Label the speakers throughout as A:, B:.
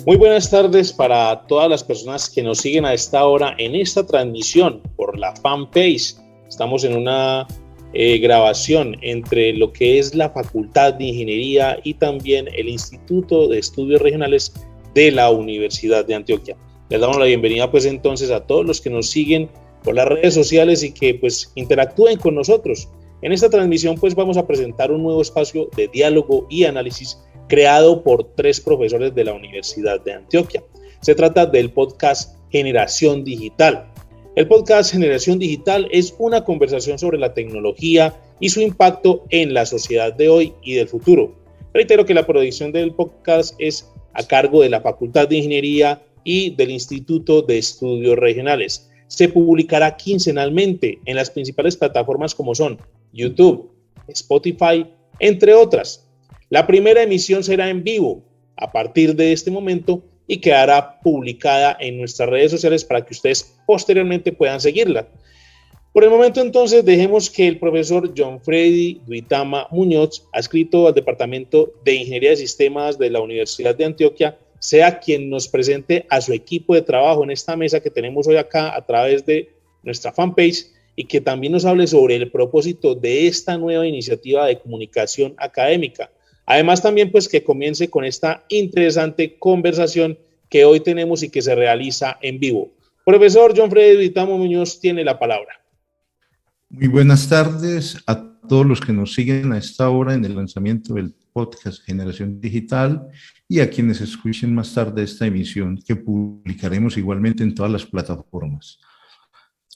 A: Muy buenas tardes para todas las personas que nos siguen a esta hora en esta transmisión por la fanpage. Estamos en una grabación entre lo que es la Facultad de Ingeniería y también el Instituto de Estudios Regionales de la Universidad de Antioquia. Les damos la bienvenida pues entonces a todos los que nos siguen por las redes sociales y que pues interactúen con nosotros. En esta transmisión pues vamos a presentar un nuevo espacio de diálogo y análisis creado por 3 profesores de la Universidad de Antioquia. Se trata del podcast Generación Digital. El podcast Generación Digital es una conversación sobre la tecnología y su impacto en la sociedad de hoy y del futuro. Reitero que la producción del podcast es a cargo de la Facultad de Ingeniería y del Instituto de Estudios Regionales. Se publicará quincenalmente en las principales plataformas como son YouTube, Spotify, entre otras. La primera emisión será en vivo a partir de este momento y quedará publicada en nuestras redes sociales para que ustedes posteriormente puedan seguirla. Por el momento entonces dejemos que el profesor John Freddy Duitama Muñoz, adscrito al Departamento de Ingeniería de Sistemas de la Universidad de Antioquia, sea quien nos presente a su equipo de trabajo en esta mesa que tenemos hoy acá a través de nuestra fanpage y que también nos hable sobre el propósito de esta nueva iniciativa de comunicación académica. Además también pues que comience con esta interesante conversación que hoy tenemos y que se realiza en vivo. Profesor John Freddy Duitama Muñoz tiene la palabra.
B: Muy buenas tardes a todos los que nos siguen a esta hora en el lanzamiento del podcast Generación Digital y a quienes escuchen más tarde esta emisión que publicaremos igualmente en todas las plataformas.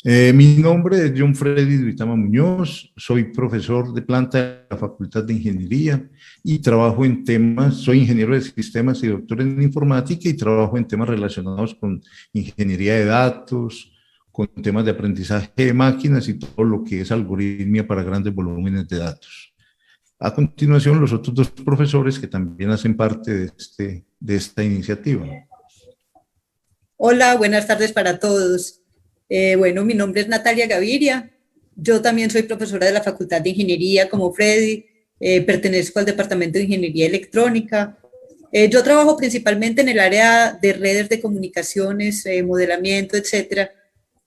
B: Mi nombre es John Freddy Duitama Muñoz, soy profesor de planta de la Facultad de Ingeniería y trabajo en temas, soy ingeniero de sistemas y doctor en informática y trabajo en temas relacionados con ingeniería de datos, con temas de aprendizaje de máquinas y todo lo que es algoritmia para grandes volúmenes de datos. A continuación, los otros 2 profesores que también hacen parte de esta iniciativa.
C: Hola, buenas tardes para todos. Bueno, mi nombre es Natalia Gaviria. Yo también soy profesora de la Facultad de Ingeniería como Freddy. Pertenezco al Departamento de Ingeniería Electrónica. Yo trabajo principalmente en el área de redes de comunicaciones, modelamiento, etcétera.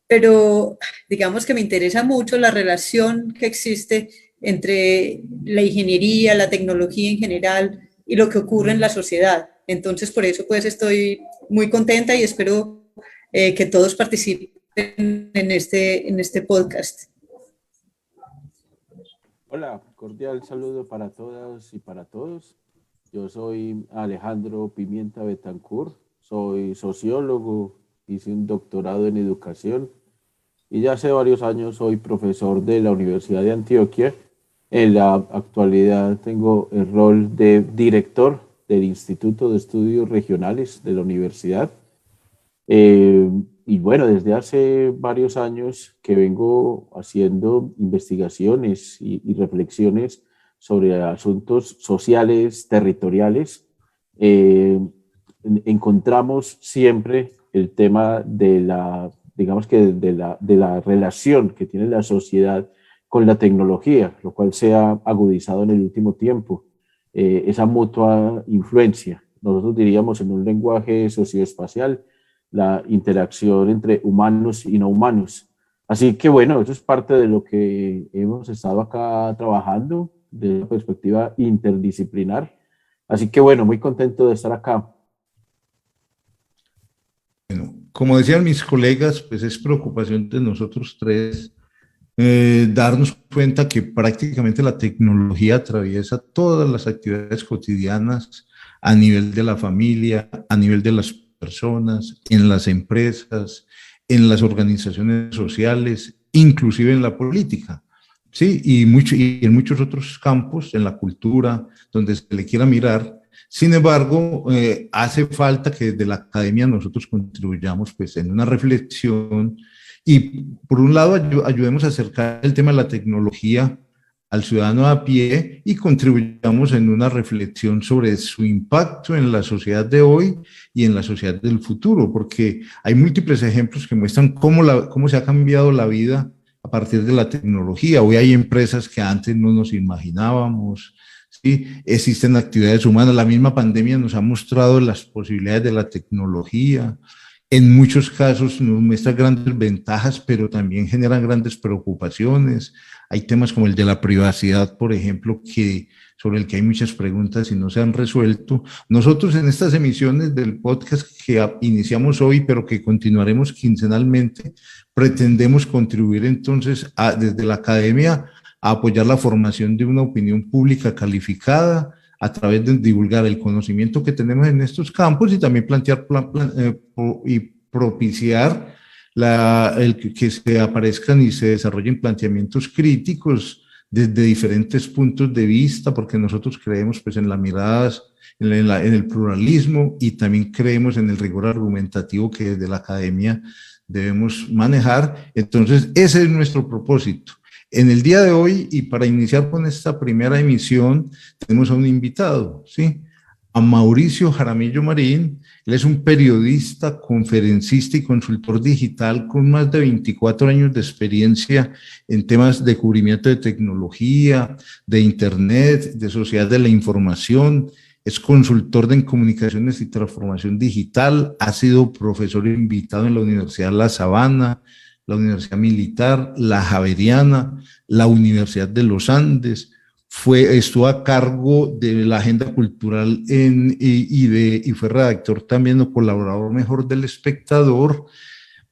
C: Pero digamos que me interesa mucho la relación que existe entre la ingeniería, la tecnología en general y lo que ocurre en la sociedad. Entonces, por eso pues estoy muy contenta y espero que todos participen en este podcast.
D: Hola, cordial saludo para todas y para todos. Yo soy Alejandro Pimienta Betancourt, soy sociólogo, hice un doctorado en educación y ya hace varios años soy profesor de la Universidad de Antioquia. En la actualidad tengo el rol de director del Instituto de Estudios Regionales de la universidad. Y bueno, desde hace varios años que vengo haciendo investigaciones y reflexiones sobre asuntos sociales, territoriales. Encontramos siempre el tema de la, digamos que de la relación que tiene la sociedad con la tecnología, lo cual se ha agudizado en el último tiempo, esa mutua influencia. Nosotros diríamos en un lenguaje socioespacial, la interacción entre humanos y no humanos. Así que bueno, eso es parte de lo que hemos estado acá trabajando desde una perspectiva interdisciplinar. Así que bueno, muy contento de estar acá.
B: Bueno, como decían mis colegas, pues es preocupación de nosotros 3 darnos cuenta que prácticamente la tecnología atraviesa todas las actividades cotidianas a nivel de la familia, a nivel de las personas, en las empresas, en las organizaciones sociales, inclusive en la política, ¿sí? Y en muchos otros campos, en la cultura, donde se le quiera mirar. Sin embargo, hace falta que desde la academia nosotros contribuyamos pues, en una reflexión y, por un lado, ayudemos a acercar el tema de la tecnología al ciudadano a pie y contribuyamos en una reflexión sobre su impacto en la sociedad de hoy y en la sociedad del futuro, porque hay múltiples ejemplos que muestran cómo se ha cambiado la vida a partir de la tecnología. Hoy hay empresas que antes no nos imaginábamos, ¿sí? Existen actividades humanas, la misma pandemia nos ha mostrado las posibilidades de la tecnología. En muchos casos nos muestra grandes ventajas, pero también generan grandes preocupaciones. Hay temas como el de la privacidad, por ejemplo, sobre el que hay muchas preguntas y no se han resuelto. Nosotros en estas emisiones del podcast que iniciamos hoy, pero que continuaremos quincenalmente, pretendemos contribuir entonces desde la academia a apoyar la formación de una opinión pública calificada a través de divulgar el conocimiento que tenemos en estos campos y también plantear y propiciar que se aparezcan y se desarrollen planteamientos críticos desde diferentes puntos de vista, porque nosotros creemos pues, en las miradas, en el pluralismo y también creemos en el rigor argumentativo que desde la academia debemos manejar. Entonces, ese es nuestro propósito. En el día de hoy, y para iniciar con esta primera emisión, tenemos a un invitado, ¿sí? A Mauricio Jaramillo Marín. Él es un periodista, conferencista y consultor digital con más de 24 años de experiencia en temas de cubrimiento de tecnología, de internet, de sociedad de la información. Es consultor en comunicaciones y transformación digital. Ha sido profesor invitado en la Universidad La Sabana, la Universidad Militar, la Javeriana, la Universidad de los Andes. Estuvo a cargo de la agenda cultural y fue redactor también o colaborador mejor del Espectador.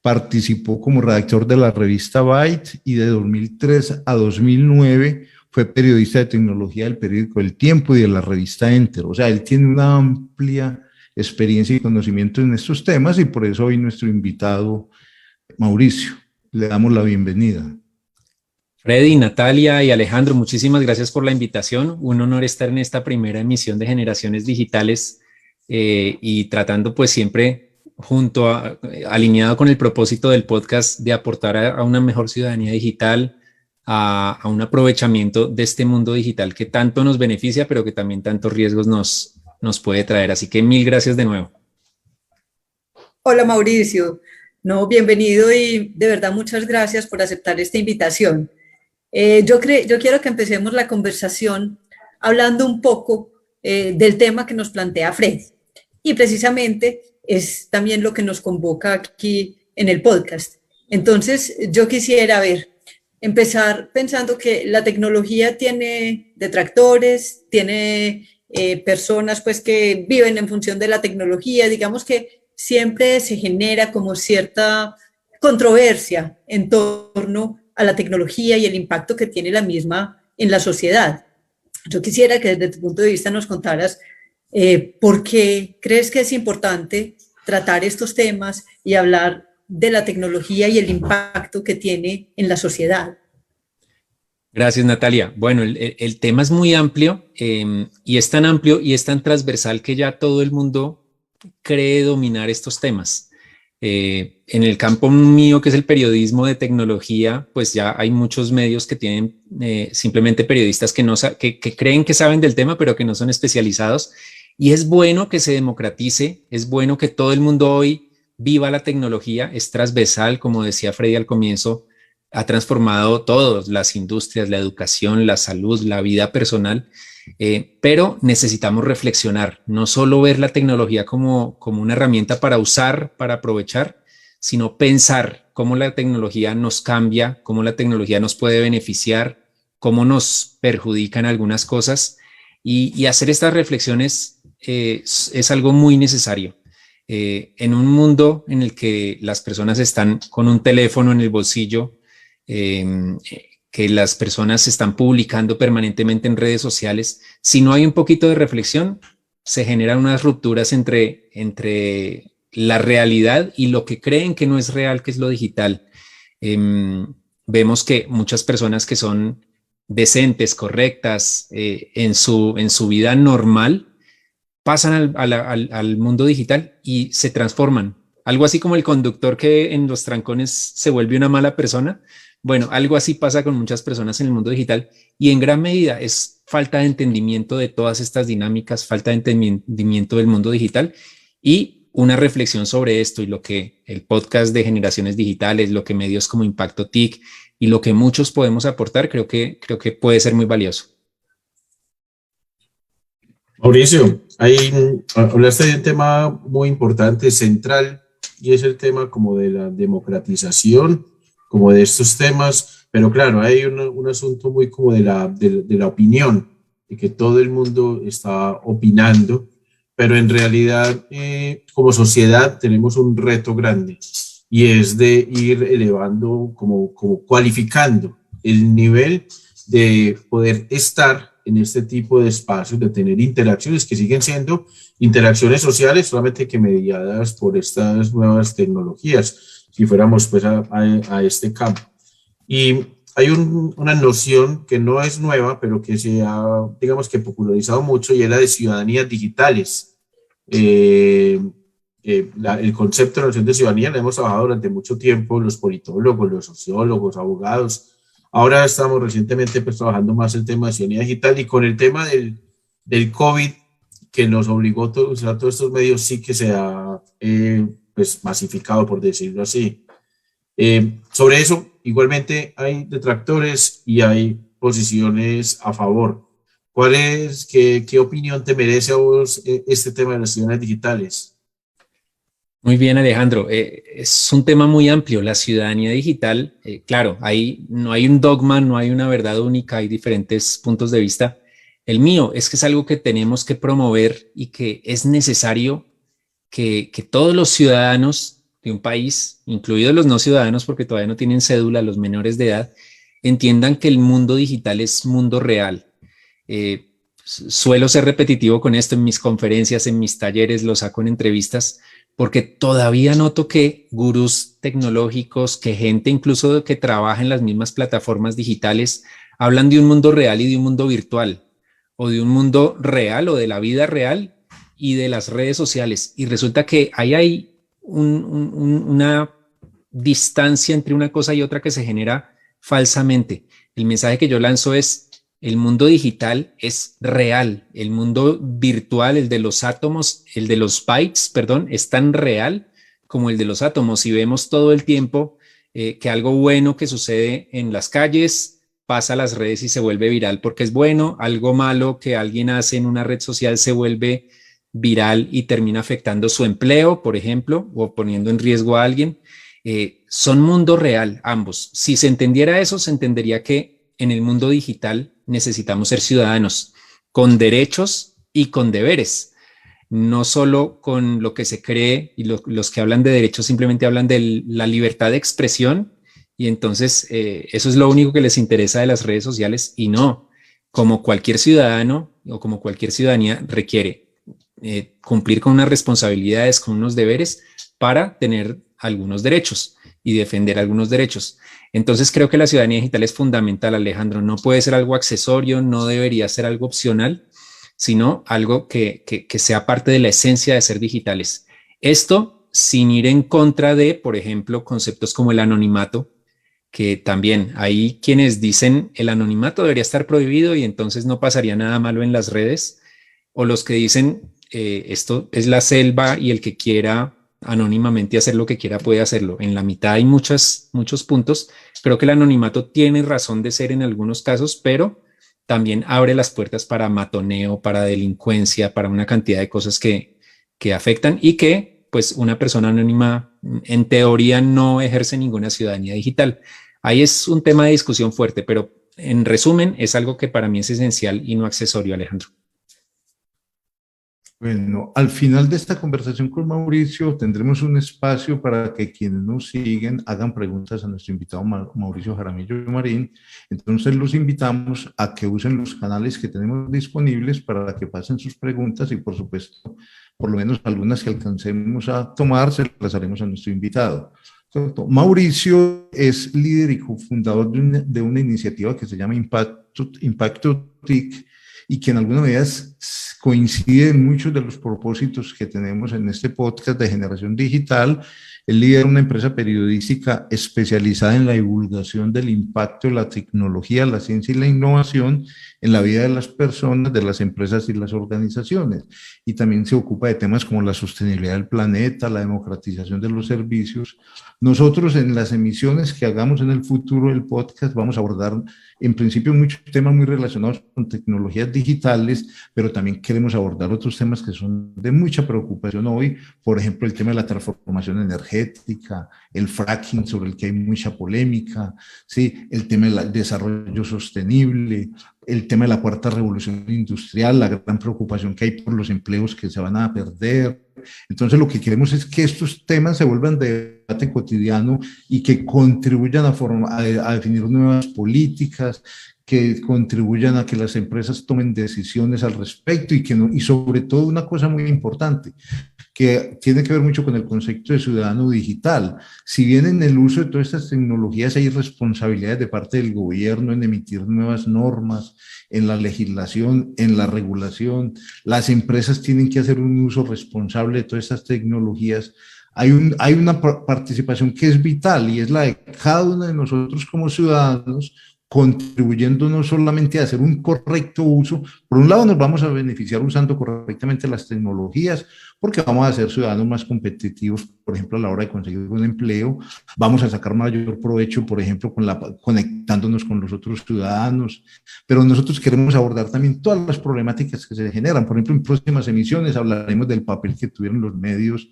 B: Participó como redactor de la revista Byte y de 2003 a 2009 fue periodista de tecnología del periódico El Tiempo y de la revista Enter. O sea, él tiene una amplia experiencia y conocimiento en estos temas y por eso hoy nuestro invitado, Mauricio, le damos la bienvenida.
E: Freddy, Natalia y Alejandro, muchísimas gracias por la invitación. Un honor estar en esta primera emisión de Generaciones Digitales y tratando pues siempre alineado con el propósito del podcast de aportar a una mejor ciudadanía digital, a un aprovechamiento de este mundo digital que tanto nos beneficia, pero que también tantos riesgos nos puede traer. Así que mil gracias de nuevo.
C: Hola Mauricio, no, bienvenido y de verdad muchas gracias por aceptar esta invitación. Yo quiero que empecemos la conversación hablando un poco del tema que nos plantea Fred y precisamente es también lo que nos convoca aquí en el podcast. Entonces yo quisiera empezar pensando que la tecnología tiene detractores, tiene personas pues que viven en función de la tecnología, digamos que siempre se genera como cierta controversia en torno a la tecnología y el impacto que tiene la misma en la sociedad. Yo quisiera que desde tu punto de vista nos contaras por qué crees que es importante tratar estos temas y hablar de la tecnología y el impacto que tiene en la sociedad.
E: Gracias, Natalia. Bueno, el tema es muy amplio y es tan amplio y es tan transversal que ya todo el mundo cree dominar estos temas. En el campo mío, que es el periodismo de tecnología, pues ya hay muchos medios que tienen simplemente periodistas que creen que saben del tema, pero que no son especializados. Y es bueno que se democratice, es bueno que todo el mundo hoy viva la tecnología, es transversal, como decía Freddy al comienzo, ha transformado todas las industrias, la educación, la salud, la vida personal. Pero necesitamos reflexionar, no solo ver la tecnología como una herramienta para usar, para aprovechar, sino pensar cómo la tecnología nos cambia, cómo la tecnología nos puede beneficiar, cómo nos perjudica en algunas cosas y hacer estas reflexiones es algo muy necesario. En un mundo en el que las personas están con un teléfono en el bolsillo, que las personas se están publicando permanentemente en redes sociales, si no hay un poquito de reflexión, se generan unas rupturas entre la realidad y lo que creen que no es real, que es lo digital. Vemos que muchas personas que son decentes, correctas, en su vida normal, pasan al mundo digital y se transforman. Algo así como el conductor que en los trancones se vuelve una mala persona. Bueno, algo así pasa con muchas personas en el mundo digital y en gran medida es falta de entendimiento de todas estas dinámicas, falta de entendimiento del mundo digital y una reflexión sobre esto y lo que el podcast de Generaciones Digitales, lo que medios como Impacto TIC y lo que muchos podemos aportar, creo que puede ser muy valioso.
F: Mauricio, ahí hablaste de un tema muy importante, central, y es el tema como de la democratización, como de estos temas, pero claro, hay un asunto muy como de la opinión, de que todo el mundo está opinando, pero en realidad como sociedad tenemos un reto grande y es de ir elevando, como cualificando el nivel de poder estar en este tipo de espacios, de tener interacciones que siguen siendo interacciones sociales, solamente que mediadas por estas nuevas tecnologías, si fuéramos pues a este campo. Y hay una noción que no es nueva, pero que se ha, digamos que popularizado mucho, y es la de ciudadanías digitales. El concepto de noción de ciudadanía lo hemos trabajado durante mucho tiempo los politólogos, los sociólogos, abogados. Ahora estamos recientemente pues trabajando más el tema de ciudadanía digital, y con el tema del COVID que nos obligó a usar todos estos medios, sí que se ha pues masificado, por decirlo así. Sobre eso, igualmente hay detractores y hay posiciones a favor. ¿Qué opinión te merece a vos este tema de las ciudadanías digitales?
E: Muy bien, Alejandro. Es un tema muy amplio. La ciudadanía digital, claro, no hay un dogma, no hay una verdad única, hay diferentes puntos de vista. El mío es que es algo que tenemos que promover y que es necesario que todos los ciudadanos de un país, incluidos los no ciudadanos porque todavía no tienen cédula, los menores de edad, entiendan que el mundo digital es mundo real. Suelo ser repetitivo con esto en mis conferencias, en mis talleres, lo saco en entrevistas, porque todavía noto que gurús tecnológicos, que gente incluso que trabaja en las mismas plataformas digitales, hablan de un mundo real y de un mundo virtual, o de un mundo real o de la vida real y de las redes sociales. Y resulta que ahí hay una distancia entre una cosa y otra que se genera falsamente. El mensaje que yo lanzo es: el mundo digital es real, el mundo virtual, el de los átomos, el de los bytes, perdón, es tan real como el de los átomos. Y vemos todo el tiempo que algo bueno que sucede en las calles pasa a las redes y se vuelve viral porque es bueno, algo malo que alguien hace en una red social se vuelve viral y termina afectando su empleo, por ejemplo, o poniendo en riesgo a alguien. Son mundo real ambos. Si se entendiera eso, se entendería que en el mundo digital necesitamos ser ciudadanos con derechos y con deberes, no solo con lo que se cree, y los que hablan de derechos simplemente hablan de la libertad de expresión, y entonces eso es lo único que les interesa de las redes sociales, y no, como cualquier ciudadano o como cualquier ciudadanía requiere cumplir con unas responsabilidades, con unos deberes para tener algunos derechos y defender algunos derechos. Entonces creo que la ciudadanía digital es fundamental, Alejandro. No puede ser algo accesorio, no debería ser algo opcional, sino algo que sea parte de la esencia de ser digitales. Esto sin ir en contra de, por ejemplo, conceptos como el anonimato, que también hay quienes dicen el anonimato debería estar prohibido y entonces no pasaría nada malo en las redes, o los que dicen esto es la selva y el que quiera anónimamente hacer lo que quiera puede hacerlo. En la mitad hay muchos puntos. Creo que el anonimato tiene razón de ser en algunos casos, pero también abre las puertas para matoneo, para delincuencia, para una cantidad de cosas que afectan y que pues una persona anónima en teoría no ejerce ninguna ciudadanía digital. Ahí es un tema de discusión fuerte, pero en resumen es algo que para mí es esencial y no accesorio, Alejandro.
B: Bueno, al final de esta conversación con Mauricio tendremos un espacio para que quienes nos siguen hagan preguntas a nuestro invitado Mauricio Jaramillo Marín. Entonces los invitamos a que usen los canales que tenemos disponibles para que pasen sus preguntas y por supuesto, por lo menos algunas que alcancemos a tomar, se las haremos a nuestro invitado. Mauricio es líder y cofundador de una iniciativa que se llama Impacto TIC, y que en alguna medida coincide en muchos de los propósitos que tenemos en este podcast de Generación Digital. Él lidera una empresa periodística especializada en la divulgación del impacto de la tecnología, la ciencia y la innovación en la vida de las personas, de las empresas y las organizaciones. Y también se ocupa de temas como la sostenibilidad del planeta, la democratización de los servicios. Nosotros en las emisiones que hagamos en el futuro del podcast vamos a abordar en principio muchos temas muy relacionados con tecnologías tecnologías digitales, pero también queremos abordar otros temas que son de mucha preocupación hoy, por ejemplo, el tema de la transformación energética, el fracking sobre el que hay mucha polémica, ¿sí? El tema del desarrollo sostenible, el tema de la cuarta revolución industrial, la gran preocupación que hay por los empleos que se van a perder. Entonces lo que queremos es que estos temas se vuelvan de debate cotidiano y que contribuyan a definir nuevas políticas, que contribuyan a que las empresas tomen decisiones al respecto y sobre todo una cosa muy importante, que tiene que ver mucho con el concepto de ciudadano digital. Si bien en el uso de todas estas tecnologías hay responsabilidades de parte del gobierno en emitir nuevas normas, en la legislación, en la regulación, las empresas tienen que hacer un uso responsable de todas estas tecnologías. Hay una participación que es vital y es la de cada uno de nosotros como ciudadanos, contribuyendo no solamente a hacer un correcto uso. Por un lado nos vamos a beneficiar usando correctamente las tecnologías, porque vamos a ser ciudadanos más competitivos, por ejemplo, a la hora de conseguir un empleo, vamos a sacar mayor provecho, por ejemplo, conectándonos con los otros ciudadanos, pero nosotros queremos abordar también todas las problemáticas que se generan. Por ejemplo, en próximas emisiones hablaremos del papel que tuvieron los medios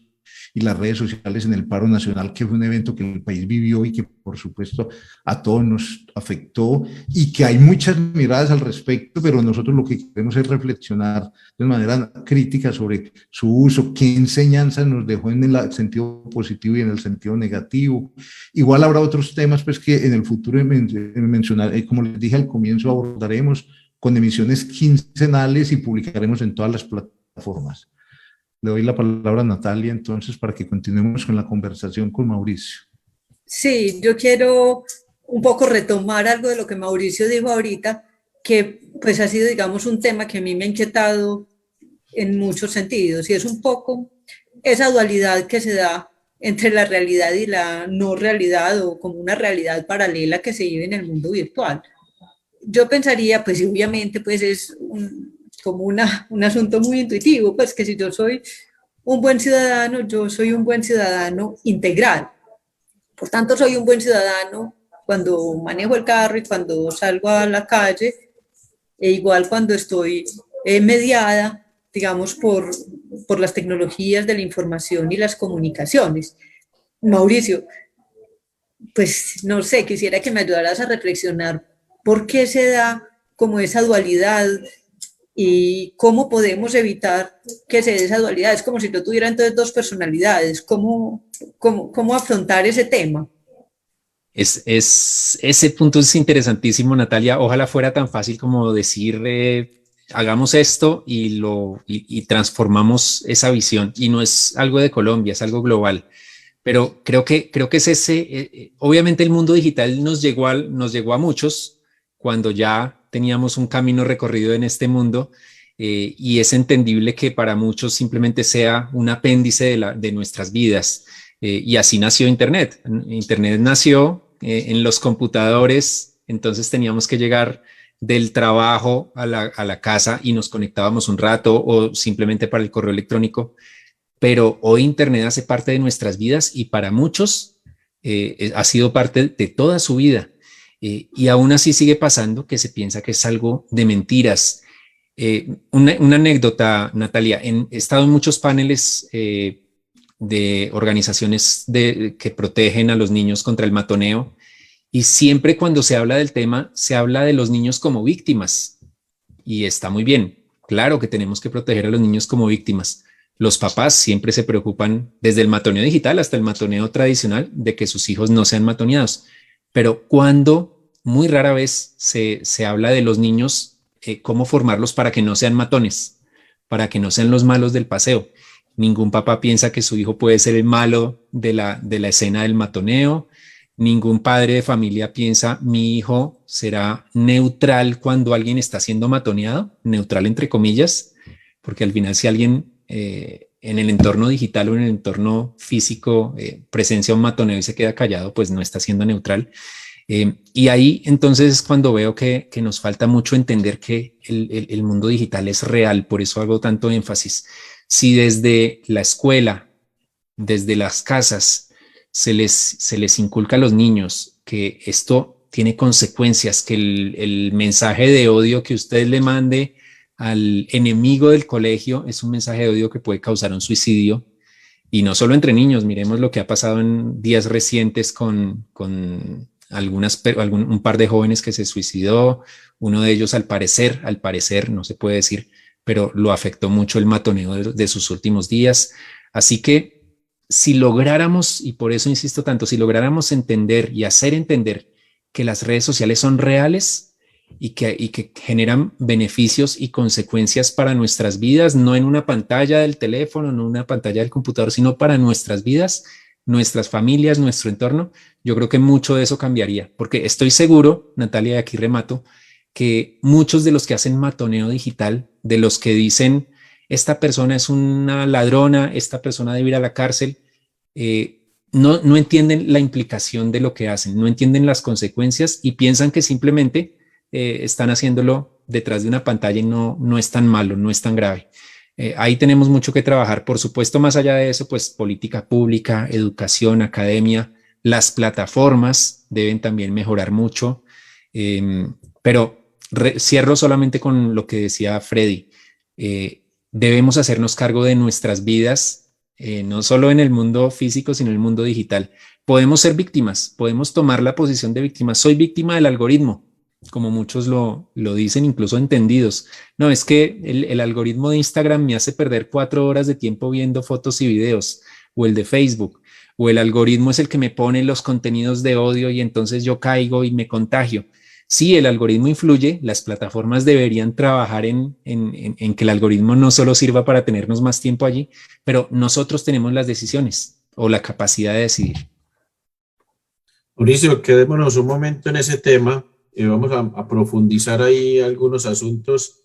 B: y las redes sociales en el paro nacional, que fue un evento que el país vivió y que por supuesto a todos nos afectó y que hay muchas miradas al respecto, pero nosotros lo que queremos es reflexionar de manera crítica sobre su uso, qué enseñanza nos dejó en el sentido positivo y en el sentido negativo. Igual habrá otros temas pues que en el futuro mencionar, como les dije al comienzo, abordaremos con emisiones quincenales y publicaremos en todas las plataformas. Le doy la palabra a Natalia entonces para que continuemos con la conversación con Mauricio.
C: Sí, yo quiero un poco retomar algo de lo que Mauricio dijo ahorita, que pues ha sido, digamos, un tema que a mí me ha inquietado en muchos sentidos, y es un poco esa dualidad que se da entre la realidad y la no realidad, o como una realidad paralela que se vive en el mundo virtual. Yo pensaría, pues obviamente, pues es como un asunto muy intuitivo, pues que si yo soy un buen ciudadano, yo soy un buen ciudadano integral. Por tanto, soy un buen ciudadano cuando manejo el carro y cuando salgo a la calle, e igual cuando estoy mediada, digamos, por las tecnologías de la información y las comunicaciones. Mauricio, pues no sé, quisiera que me ayudaras a reflexionar por qué se da como esa dualidad y cómo podemos evitar que se dé esa dualidad. Es como si yo tuviera entonces dos personalidades. ¿Cómo afrontar ese tema?
E: Ese punto es interesantísimo, Natalia. Ojalá fuera tan fácil como decir, hagamos esto y transformamos esa visión. Y no es algo de Colombia, es algo global. Pero creo que es ese. Obviamente el mundo digital nos llegó a muchos cuando ya teníamos un camino recorrido en este mundo, y es entendible que para muchos simplemente sea un apéndice de nuestras vidas, y así nació Internet. Internet nació en los computadores, entonces teníamos que llegar del trabajo a la casa y nos conectábamos un rato o simplemente para el correo electrónico, pero hoy Internet hace parte de nuestras vidas y para muchos ha sido parte de toda su vida. Y aún así sigue pasando que se piensa que es algo de mentiras. Una anécdota, Natalia, he estado en muchos paneles de organizaciones que protegen a los niños contra el matoneo, y siempre cuando se habla del tema, se habla de los niños como víctimas, y está muy bien. Claro que tenemos que proteger a los niños como víctimas. Los papás siempre se preocupan, desde el matoneo digital hasta el matoneo tradicional, de que sus hijos no sean matoneados. Pero cuando muy rara vez se habla de los niños, cómo formarlos para que no sean matones, para que no sean los malos del paseo. Ningún papá piensa que su hijo puede ser el malo de la escena del matoneo. Ningún padre de familia piensa, mi hijo será neutral cuando alguien está siendo matoneado, neutral entre comillas, porque al final si alguien en el entorno digital o en el entorno físico presencia un matoneo y se queda callado, pues no está siendo neutral. Y ahí entonces es cuando veo que nos falta mucho entender que el mundo digital es real, por eso hago tanto énfasis. Si desde la escuela, desde las casas, se les inculca a los niños que esto tiene consecuencias, que el mensaje de odio que usted le mande al enemigo del colegio, es un mensaje de odio que puede causar un suicidio. Y no solo entre niños, miremos lo que ha pasado en días recientes con un par de jóvenes que se suicidó. Uno de ellos, al parecer, no se puede decir, pero lo afectó mucho el matoneo de sus últimos días. Así que si lográramos, y por eso insisto tanto, si lográramos entender y hacer entender que las redes sociales son reales y que generan beneficios y consecuencias para nuestras vidas, no en una pantalla del teléfono, no en una pantalla del computador, sino para nuestras vidas, nuestras familias, nuestro entorno, yo creo que mucho de eso cambiaría, porque estoy seguro, Natalia, y aquí remato, que muchos de los que hacen matoneo digital, de los que dicen, esta persona es una ladrona, esta persona debe ir a la cárcel, no entienden la implicación de lo que hacen, no entienden las consecuencias y piensan que simplemente están haciéndolo detrás de una pantalla y no es tan malo, no es tan grave. Ahí tenemos mucho que trabajar. Por supuesto, más allá de eso, pues política pública, educación, academia, las plataformas deben también mejorar mucho. Pero cierro solamente con lo que decía Freddy. Debemos hacernos cargo de nuestras vidas, no solo en el mundo físico, sino en el mundo digital. Podemos ser víctimas, podemos tomar la posición de víctima. Soy víctima del algoritmo, como muchos lo dicen, incluso entendidos. No, es que el algoritmo de Instagram me hace perder 4 horas de tiempo viendo fotos y videos, o el de Facebook, o el algoritmo es el que me pone los contenidos de odio y entonces yo caigo y me contagio. Sí, el algoritmo influye, las plataformas deberían trabajar en que el algoritmo no solo sirva para tenernos más tiempo allí, pero nosotros tenemos las decisiones o la capacidad de decidir.
F: Mauricio, quedémonos un momento en ese tema. Vamos a profundizar ahí algunos asuntos,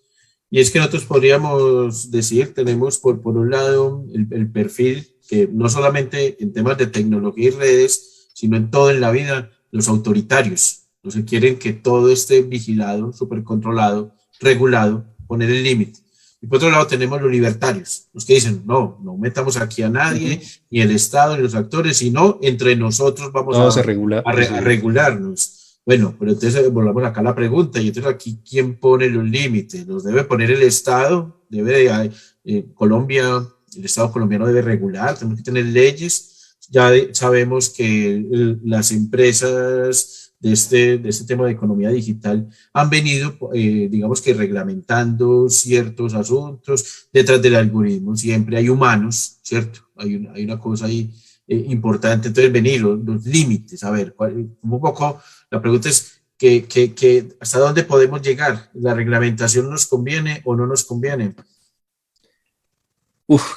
F: y es que nosotros podríamos decir, tenemos por un lado el perfil que no solamente en temas de tecnología y redes, sino en todo en la vida, los autoritarios, no se quieren que todo esté vigilado, súper controlado, regulado, poner el límite. Y por otro lado tenemos los libertarios, los que dicen, no metamos aquí a nadie, ni el Estado, ni los actores, sino entre nosotros vamos a regularnos. Bueno, pero entonces volvamos acá a la pregunta, y entonces aquí, ¿quién pone los límites? ¿Los debe poner el Estado? Colombia, el Estado colombiano debe regular, tenemos que tener leyes. Ya sabemos que las empresas de este tema de economía digital han venido, digamos que reglamentando ciertos asuntos. Detrás del algoritmo siempre hay humanos, ¿cierto? Hay una cosa ahí importante. Entonces, venir los límites, a ver, un poco la pregunta es que hasta dónde podemos llegar. ¿La reglamentación nos conviene o no nos conviene?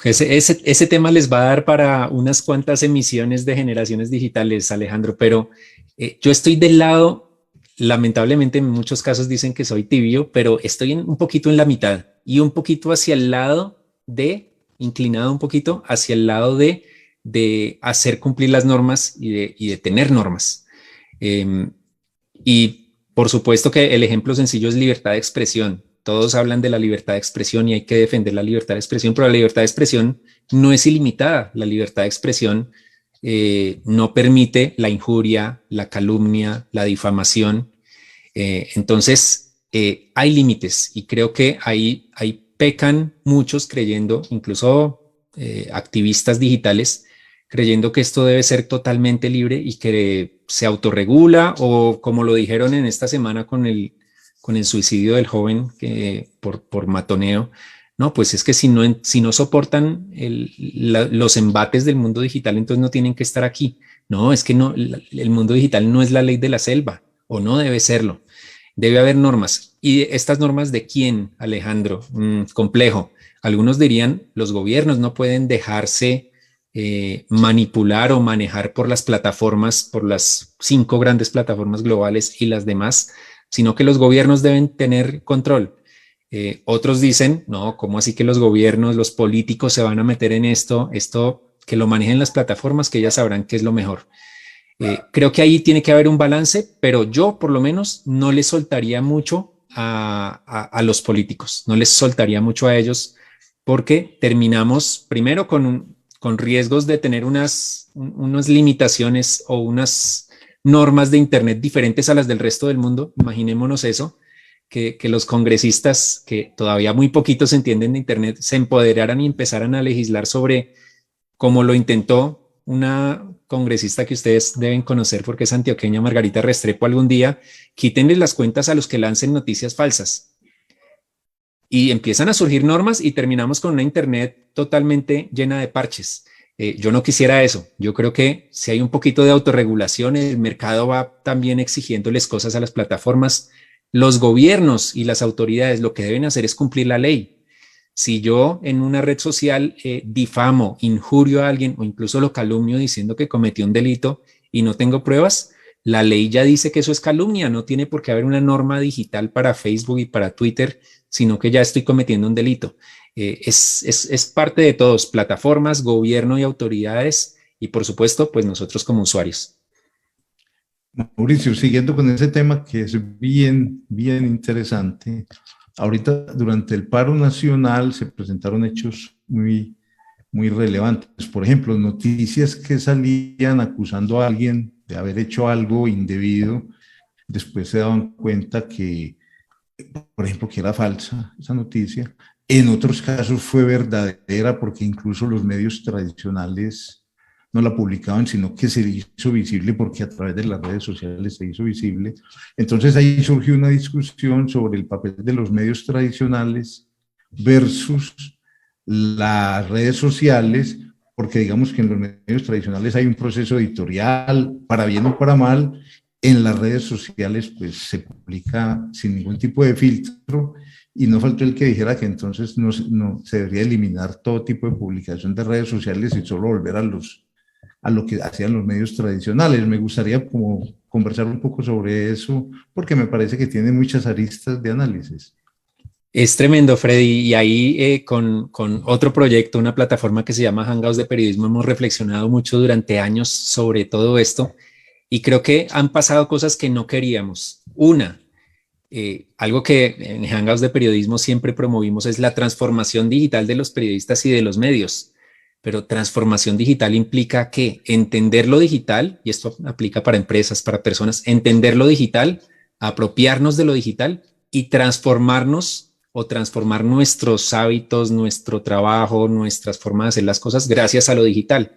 E: Ese tema les va a dar para unas cuantas emisiones de Generaciones Digitales, Alejandro, pero yo estoy del lado, lamentablemente en muchos casos dicen que soy tibio, pero estoy un poquito en la mitad y un poquito hacia el lado inclinado un poquito hacia el lado de hacer cumplir las normas y de tener normas. Y por supuesto que el ejemplo sencillo es libertad de expresión. Todos hablan de la libertad de expresión y hay que defender la libertad de expresión, pero la libertad de expresión no es ilimitada. La libertad de expresión no permite la injuria, la calumnia, la difamación. Entonces, hay límites y creo que ahí pecan muchos creyendo, incluso activistas digitales, creyendo que esto debe ser totalmente libre y que se autorregula, o como lo dijeron en esta semana con el suicidio del joven por matoneo. No, pues es que si no soportan los embates del mundo digital, entonces no tienen que estar aquí. No, es que no, el mundo digital no es la ley de la selva, o no debe serlo. Debe haber normas. ¿Y estas normas de quién, Alejandro? Complejo. Algunos dirían, los gobiernos no pueden dejarse manipular o manejar por las plataformas, por las 5 grandes plataformas globales y las demás, sino que los gobiernos deben tener control. Otros dicen, no, ¿cómo así que los gobiernos, los políticos se van a meter en esto que lo manejen las plataformas, que ya sabrán qué es lo mejor? Creo que ahí tiene que haber un balance, pero yo por lo menos no les soltaría mucho a los políticos, no les soltaría mucho a ellos, porque terminamos primero con riesgos de tener unas limitaciones o unas normas de Internet diferentes a las del resto del mundo. Imaginémonos eso. que los congresistas, que todavía muy poquitos entienden de Internet, se empoderaran y empezaran a legislar sobre, como lo intentó una congresista que ustedes deben conocer porque es antioqueña, Margarita Restrepo, algún día, quítenles las cuentas a los que lancen noticias falsas. Y empiezan a surgir normas y terminamos con una Internet totalmente llena de parches. Yo no quisiera eso. Yo creo que si hay un poquito de autorregulación, el mercado va también exigiéndoles cosas a las plataformas. Los gobiernos y las autoridades lo que deben hacer es cumplir la ley. Si yo en una red social difamo, injurio a alguien o incluso lo calumnio diciendo que cometió un delito y no tengo pruebas, la ley ya dice que eso es calumnia. No tiene por qué haber una norma digital para Facebook y para Twitter, sino que ya estoy cometiendo un delito. Es parte de todos, plataformas, gobierno y autoridades, y por supuesto, pues nosotros como usuarios.
B: Mauricio, siguiendo con ese tema que es bien interesante, ahorita durante el paro nacional se presentaron hechos muy relevantes. Por ejemplo, noticias que salían acusando a alguien de haber hecho algo indebido, después se daban cuenta que, por ejemplo, que era falsa esa noticia. En otros casos fue verdadera porque incluso los medios tradicionales no la publicaban, sino que se hizo visible porque a través de las redes sociales se hizo visible. Entonces ahí surgió una discusión sobre el papel de los medios tradicionales versus las redes sociales, porque digamos que en los medios tradicionales hay un proceso editorial, para bien o para mal. En las redes sociales pues se publica sin ningún tipo de filtro, y no faltó el que dijera que entonces no se debería eliminar todo tipo de publicación de redes sociales y solo volver a lo que hacían los medios tradicionales. Me gustaría como conversar un poco sobre eso, porque me parece que tiene muchas aristas de análisis.
E: Es tremendo, Freddy, y ahí con otro proyecto, una plataforma que se llama Hangouts de Periodismo, hemos reflexionado mucho durante años sobre todo esto, y creo que han pasado cosas que no queríamos. Una, algo que en Hangouts de Periodismo siempre promovimos es la transformación digital de los periodistas y de los medios. Pero transformación digital implica que entender lo digital, y esto aplica para empresas, para personas, entender lo digital, apropiarnos de lo digital y transformarnos o transformar nuestros hábitos, nuestro trabajo, nuestras formas de hacer las cosas gracias a lo digital.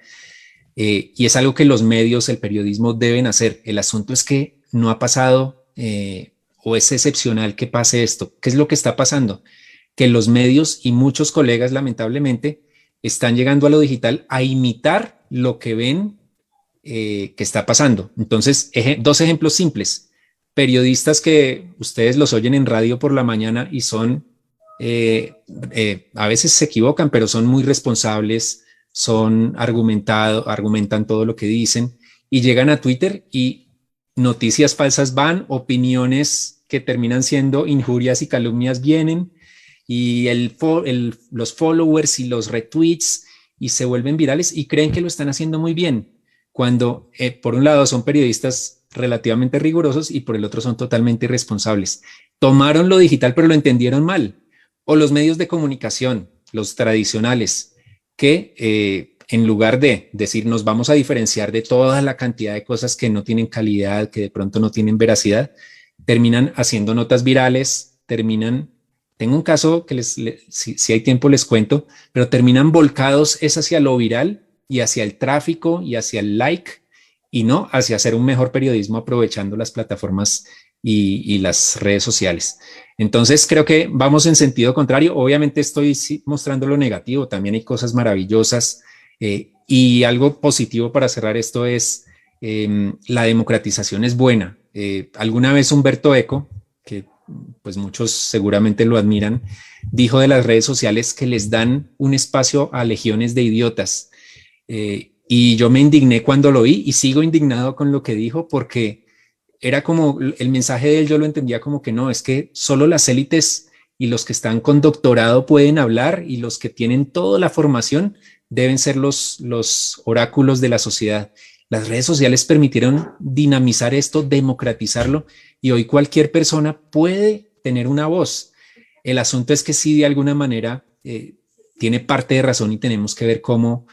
E: Y es algo que los medios, el periodismo deben hacer. El asunto es que no ha pasado o es excepcional que pase esto. ¿Qué es lo que está pasando? Que los medios y muchos colegas, lamentablemente, están llegando a lo digital a imitar lo que ven que está pasando. Entonces, dos ejemplos simples. Periodistas que ustedes los oyen en radio por la mañana y son, a veces se equivocan, pero son muy responsables, argumentan todo lo que dicen, y llegan a Twitter y noticias falsas van, opiniones que terminan siendo injurias y calumnias vienen, y los followers y los retweets, y se vuelven virales y creen que lo están haciendo muy bien, cuando por un lado son periodistas relativamente rigurosos y por el otro son totalmente irresponsables. Tomaron lo digital pero lo entendieron mal. O los medios de comunicación, los tradicionales, que en lugar de decir nos vamos a diferenciar de toda la cantidad de cosas que no tienen calidad, que de pronto no tienen veracidad, terminan haciendo notas virales, tengo un caso que si hay tiempo les cuento, pero terminan volcados es hacia lo viral y hacia el tráfico y hacia el like, y no hacia hacer un mejor periodismo aprovechando las plataformas y las redes sociales. Entonces creo que vamos en sentido contrario. Obviamente estoy mostrando lo negativo, también hay cosas maravillosas, y algo positivo para cerrar esto es la democratización es buena. Alguna vez Humberto Eco, que pues muchos seguramente lo admiran, dijo de las redes sociales que les dan un espacio a legiones de idiotas. Y yo me indigné cuando lo vi y sigo indignado con lo que dijo, porque era como el mensaje de él, yo lo entendía como que no, es que solo las élites y los que están con doctorado pueden hablar, y los que tienen toda la formación deben ser los oráculos de la sociedad. Las redes sociales permitieron dinamizar esto, democratizarlo, y hoy cualquier persona puede tener una voz. El asunto es que sí, de alguna manera tiene parte de razón, y tenemos que ver cómo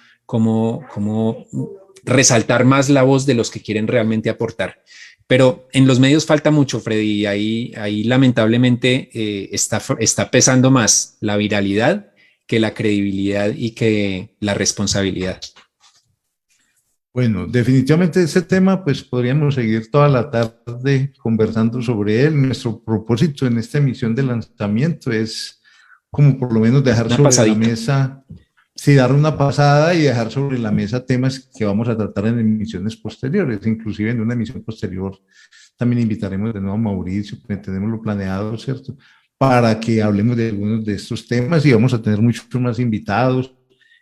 E: resaltar más la voz de los que quieren realmente aportar. Pero en los medios falta mucho, Freddy, y ahí lamentablemente está pesando más la viralidad que la credibilidad y que la responsabilidad.
B: Bueno, definitivamente ese tema, pues podríamos seguir toda la tarde conversando sobre él. Nuestro propósito en esta emisión de lanzamiento es como por lo menos dejar
E: Una
B: sobre
E: pasadita.
B: la mesa, sí, dar una pasada y dejar sobre la mesa temas que vamos a tratar en emisiones posteriores. Inclusive en una emisión posterior también invitaremos de nuevo a Mauricio, que tenemos lo planeado, ¿cierto? Para que hablemos de algunos de estos temas y vamos a tener muchos más invitados.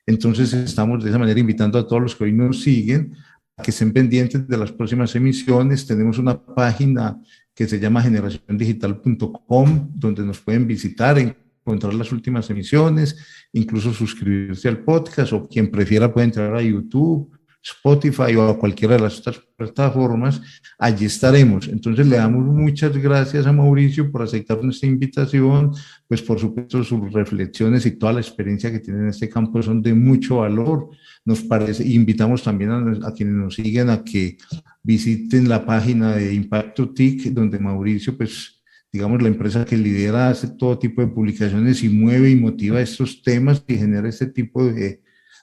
B: Entonces estamos de esa manera invitando a todos los que hoy nos siguen a que estén pendientes de las próximas emisiones. Tenemos una página que se llama generaciondigital.com, donde nos pueden visitar, encontrar las últimas emisiones, incluso suscribirse al podcast, o quien prefiera puede entrar a YouTube, Spotify o a cualquiera de las otras plataformas. Allí estaremos. Entonces le damos muchas gracias a Mauricio por aceptar nuestra invitación. Pues por supuesto sus reflexiones y toda la experiencia que tiene en este campo son de mucho valor. Nos parece, invitamos también a quienes nos siguen a que visiten la página de Impacto TIC, donde Mauricio, pues digamos, la empresa que lidera, hace todo tipo de publicaciones y mueve y motiva estos temas y genera este tipo de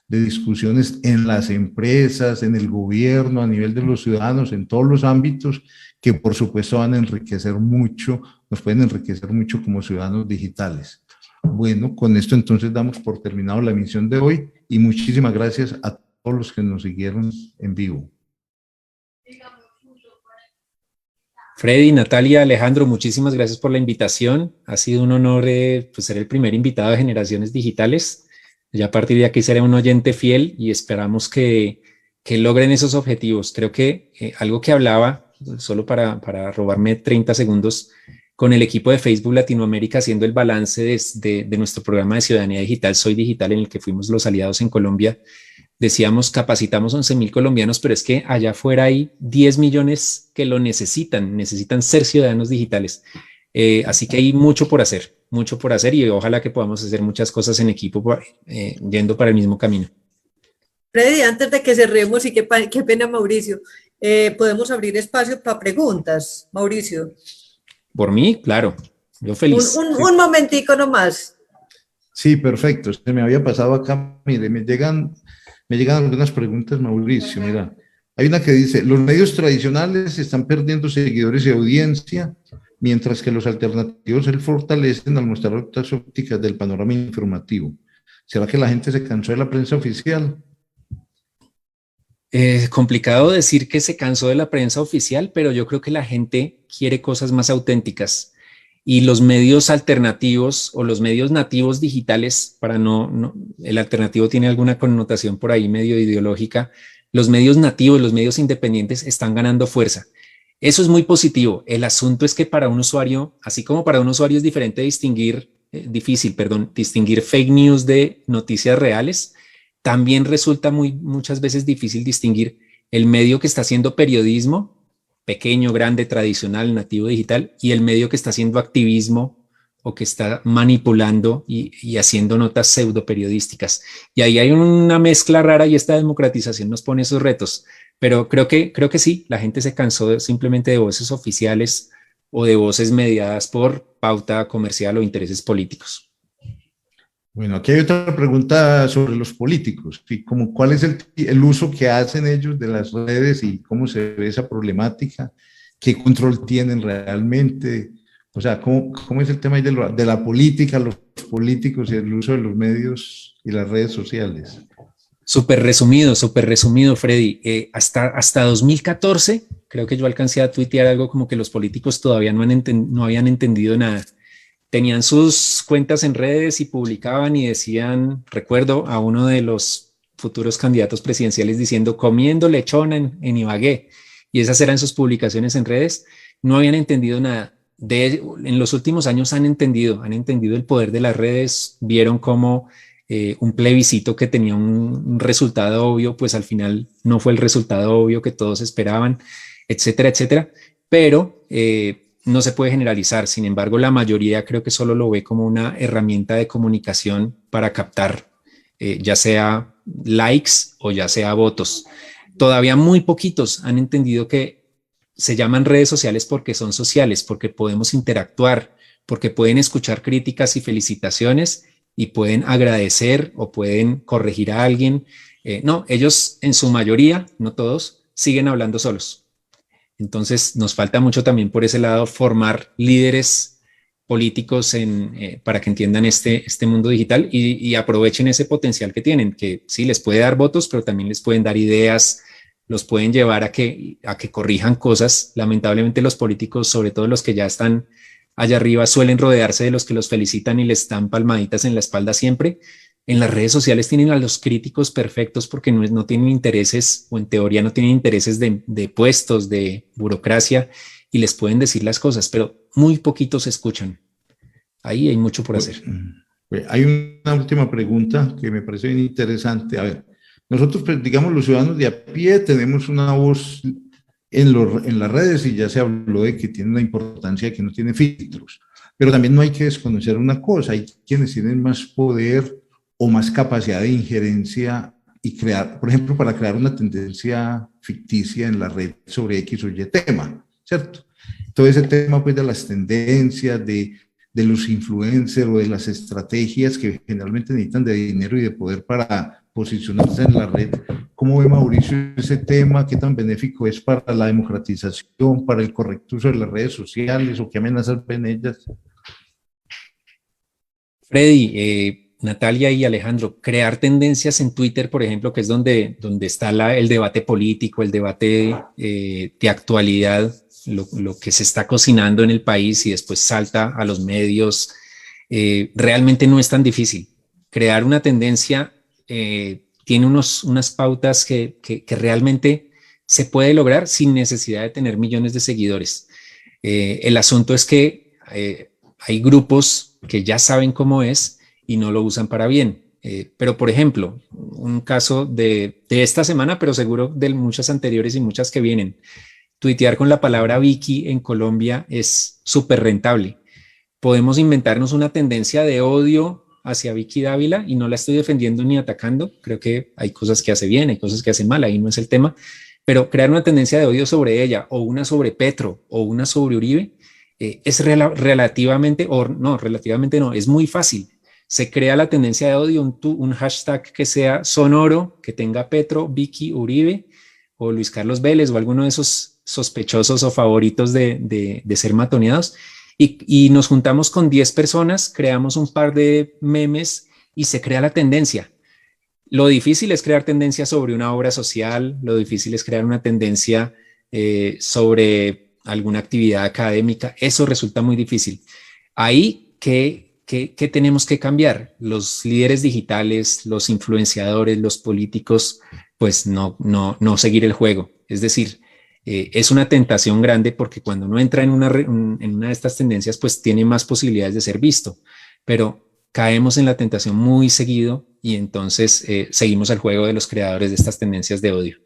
B: discusiones en las empresas, en el gobierno, a nivel de los ciudadanos, en todos los ámbitos, que por supuesto van a enriquecer mucho, nos pueden enriquecer mucho como ciudadanos digitales. Bueno, con esto entonces damos por terminado la emisión de hoy y muchísimas gracias a todos los que nos siguieron en vivo.
E: Freddy, Natalia, Alejandro, muchísimas gracias por la invitación. Ha sido un honor pues, ser el primer invitado de Generaciones Digitales. Ya a partir de aquí seré un oyente fiel y esperamos que logren esos objetivos. Creo que algo que hablaba, solo para robarme 30 segundos, con el equipo de Facebook Latinoamérica haciendo el balance de nuestro programa de Ciudadanía Digital, Soy Digital, en el que fuimos los aliados en Colombia, decíamos, capacitamos 11.000 colombianos, pero es que allá afuera hay 10 millones que lo necesitan ser ciudadanos digitales. Así que hay mucho por hacer y ojalá que podamos hacer muchas cosas en equipo yendo para el mismo camino.
C: Freddy, antes de que cerremos, y qué pena, Mauricio, podemos abrir espacio para preguntas, Mauricio.
E: Por mí, claro, yo feliz.
C: Un momentico nomás.
B: Sí, perfecto. Se me había pasado acá. Mire, me llegan algunas preguntas, Mauricio. Mira, hay una que dice: los medios tradicionales están perdiendo seguidores y audiencia, mientras que los alternativos se fortalecen al mostrar otras ópticas del panorama informativo. ¿Será que la gente se cansó de la prensa oficial?
E: Complicado decir que se cansó de la prensa oficial, pero yo creo que la gente quiere cosas más auténticas y los medios alternativos o los medios nativos digitales, el alternativo tiene alguna connotación por ahí medio ideológica, los medios nativos, los medios independientes están ganando fuerza. Eso es muy positivo. El asunto es que para un usuario, así como para un usuario es difícil distinguir fake news de noticias reales, también resulta muchas veces difícil distinguir el medio que está haciendo periodismo, pequeño, grande, tradicional, nativo digital, y el medio que está haciendo activismo o que está manipulando y haciendo notas pseudo periodísticas. Y ahí hay una mezcla rara y esta democratización nos pone esos retos. Pero creo que sí, la gente se cansó simplemente de voces oficiales o de voces mediadas por pauta comercial o intereses políticos.
B: Bueno, aquí hay otra pregunta sobre los políticos, y como cuál es el uso que hacen ellos de las redes y cómo se ve esa problemática, qué control tienen realmente, o sea, cómo es el tema de la política, los políticos y el uso de los medios y las redes sociales.
E: Súper resumido, Freddy. Hasta 2014, creo que yo alcancé a tuitear algo como que los políticos todavía no habían entendido nada. Tenían sus cuentas en redes y publicaban y decían, recuerdo a uno de los futuros candidatos presidenciales diciendo comiendo lechona en Ibagué, y esas eran sus publicaciones en redes. No habían entendido nada. En los últimos años han entendido el poder de las redes, vieron cómo un plebiscito que tenía un resultado obvio, pues al final no fue el resultado obvio que todos esperaban, etcétera, etcétera, pero no se puede generalizar. Sin embargo, la mayoría creo que solo lo ve como una herramienta de comunicación para captar ya sea likes o ya sea votos. Todavía muy poquitos han entendido que se llaman redes sociales porque son sociales, porque podemos interactuar, porque pueden escuchar críticas y felicitaciones y pueden agradecer o pueden corregir a alguien. No, ellos en su mayoría, no todos, siguen hablando solos. Entonces nos falta mucho también por ese lado formar líderes políticos para que entiendan este mundo digital y aprovechen ese potencial que tienen, que sí les puede dar votos, pero también les pueden dar ideas, los pueden llevar a que corrijan cosas. Lamentablemente los políticos, sobre todo los que ya están allá arriba, suelen rodearse de los que los felicitan y les dan palmaditas en la espalda siempre. En las redes sociales tienen a los críticos perfectos porque no tienen intereses, o en teoría no tienen intereses de puestos, de burocracia, y les pueden decir las cosas, pero muy poquitos escuchan. Ahí hay mucho por hacer.
B: Hay una última pregunta que me parece bien interesante. A ver, nosotros, pues, digamos, los ciudadanos de a pie tenemos una voz en las redes, y ya se habló de que tiene una importancia, que no tiene filtros, pero también no hay que desconocer una cosa: hay quienes tienen más poder o más capacidad de injerencia y crear, por ejemplo, para crear una tendencia ficticia en la red sobre X o Y tema, ¿cierto? Todo ese tema, pues, de las tendencias, de los influencers o de las estrategias que generalmente necesitan de dinero y de poder para posicionarse en la red. ¿Cómo ve Mauricio ese tema? ¿Qué tan benéfico es para la democratización, para el correcto uso de las redes sociales, o qué amenazas ven ellas?
E: Freddy, Natalia y Alejandro, crear tendencias en Twitter, por ejemplo, que es donde está el debate político, el debate de actualidad, lo que se está cocinando en el país y después salta a los medios, realmente no es tan difícil. Crear una tendencia tiene unas pautas que realmente se puede lograr sin necesidad de tener millones de seguidores. El asunto es que hay grupos que ya saben cómo es y no lo usan para bien. Pero, por ejemplo, un caso de esta semana, pero seguro de muchas anteriores y muchas que vienen, tuitear con la palabra Vicky en Colombia es súper rentable. Podemos inventarnos una tendencia de odio hacia Vicky Dávila, y no la estoy defendiendo ni atacando. Creo que hay cosas que hace bien, hay cosas que hace mal, ahí no es el tema, pero crear una tendencia de odio sobre ella, o una sobre Petro, o una sobre Uribe, es relativamente no, es muy fácil. Se crea la tendencia de odio, un hashtag que sea sonoro, que tenga Petro, Vicky, Uribe, o Luis Carlos Vélez, o alguno de esos sospechosos o favoritos de ser matoneados, y nos juntamos con 10 personas, creamos un par de memes y se crea la tendencia. Lo difícil es crear tendencia sobre una obra social, lo difícil es crear una tendencia sobre alguna actividad académica. Eso resulta muy difícil. Ahí, ¿qué tenemos que cambiar? Los líderes digitales, los influenciadores, los políticos, pues no seguir el juego. Es decir, es una tentación grande, porque cuando uno entra en una de estas tendencias, pues tiene más posibilidades de ser visto, pero caemos en la tentación muy seguido, y entonces seguimos el juego de los creadores de estas tendencias de odio.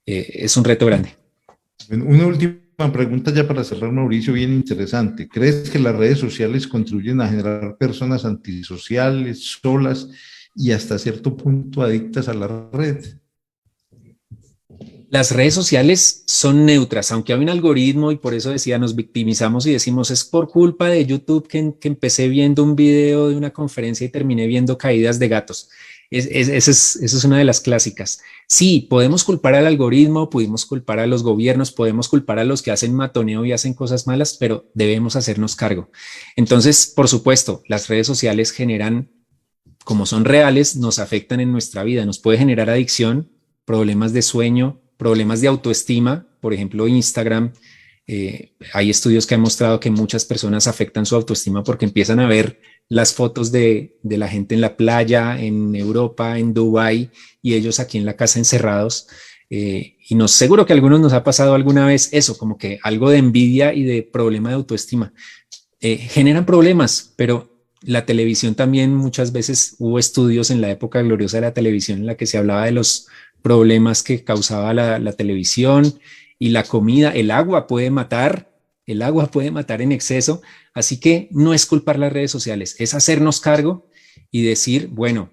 E: Es un reto grande.
B: Una última pregunta ya para cerrar, Mauricio, bien interesante. ¿Crees que las redes sociales contribuyen a generar personas antisociales, solas y hasta cierto punto adictas a la red?
E: Las redes sociales son neutras, aunque hay un algoritmo, y por eso decía, nos victimizamos y decimos, es por culpa de YouTube que empecé viendo un video de una conferencia y terminé viendo caídas de gatos. Esa es una de las clásicas. Sí, podemos culpar al algoritmo, podemos culpar a los gobiernos, podemos culpar a los que hacen matoneo y hacen cosas malas, pero debemos hacernos cargo. Entonces, por supuesto, las redes sociales generan, como son reales, nos afectan en nuestra vida, nos puede generar adicción, problemas de sueño, problemas de autoestima. Por ejemplo, Instagram, hay estudios que han mostrado que muchas personas afectan su autoestima porque empiezan a ver las fotos de la gente en la playa, en Europa, en Dubái, y ellos aquí en la casa encerrados. Y seguro que a algunos nos ha pasado alguna vez eso, como que algo de envidia y de problema de autoestima. Generan problemas, pero la televisión también, muchas veces hubo estudios en la época gloriosa de la televisión en la que se hablaba de los problemas que causaba la televisión y la comida. El agua puede matar en exceso, así que no es culpar las redes sociales, es hacernos cargo y decir, bueno,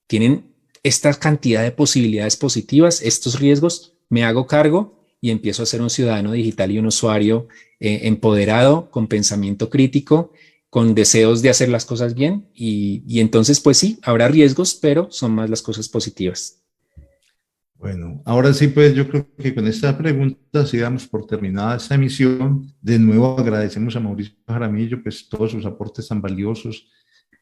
E: tienen esta cantidad de posibilidades positivas, estos riesgos, me hago cargo y empiezo a ser un ciudadano digital y un usuario empoderado, con pensamiento crítico, con deseos de hacer las cosas bien y entonces pues sí, habrá riesgos, pero son más las cosas positivas.
B: Bueno, ahora sí, pues yo creo que con esta pregunta sí damos por terminada esta emisión. De nuevo agradecemos a Mauricio Jaramillo, pues todos sus aportes tan valiosos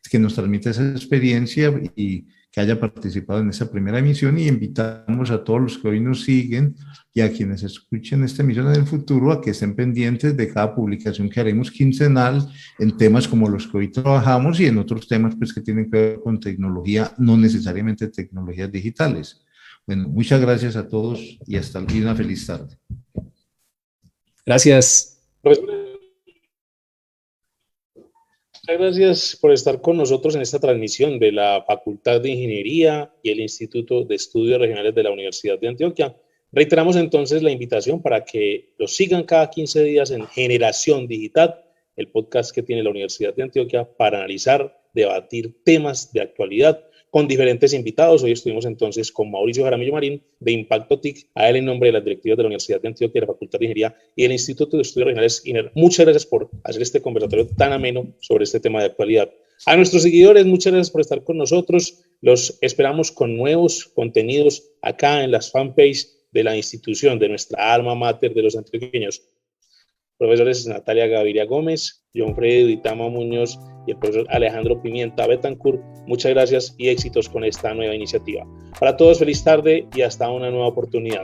B: que nos transmite esa experiencia y que haya participado en esta primera emisión, y invitamos a todos los que hoy nos siguen y a quienes escuchen esta emisión en el futuro a que estén pendientes de cada publicación que haremos quincenal en temas como los que hoy trabajamos y en otros temas pues que tienen que ver con tecnología, no necesariamente tecnologías digitales. Bueno, muchas gracias a todos y una feliz tarde.
E: Gracias.
A: Muchas gracias por estar con nosotros en esta transmisión de la Facultad de Ingeniería y el Instituto de Estudios Regionales de la Universidad de Antioquia. Reiteramos entonces la invitación para que los sigan cada 15 días en Generación Digital, el podcast que tiene la Universidad de Antioquia para analizar, debatir temas de actualidad con diferentes invitados. Hoy estuvimos entonces con Mauricio Jaramillo Marín de Impacto TIC, a él en nombre de las directivas de la Universidad de Antioquia, de la Facultad de Ingeniería y del Instituto de Estudios Regionales INER. Muchas gracias por hacer este conversatorio tan ameno sobre este tema de actualidad. A nuestros seguidores, muchas gracias por estar con nosotros. Los esperamos con nuevos contenidos acá en las fanpage de la institución, de nuestra alma mater de los antioqueños. Profesores Natalia Gaviria Gómez, John Freddy Duitama Muñoz y el profesor Alejandro Pimienta Betancourt, muchas gracias y éxitos con esta nueva iniciativa. Para todos, feliz tarde y hasta una nueva oportunidad.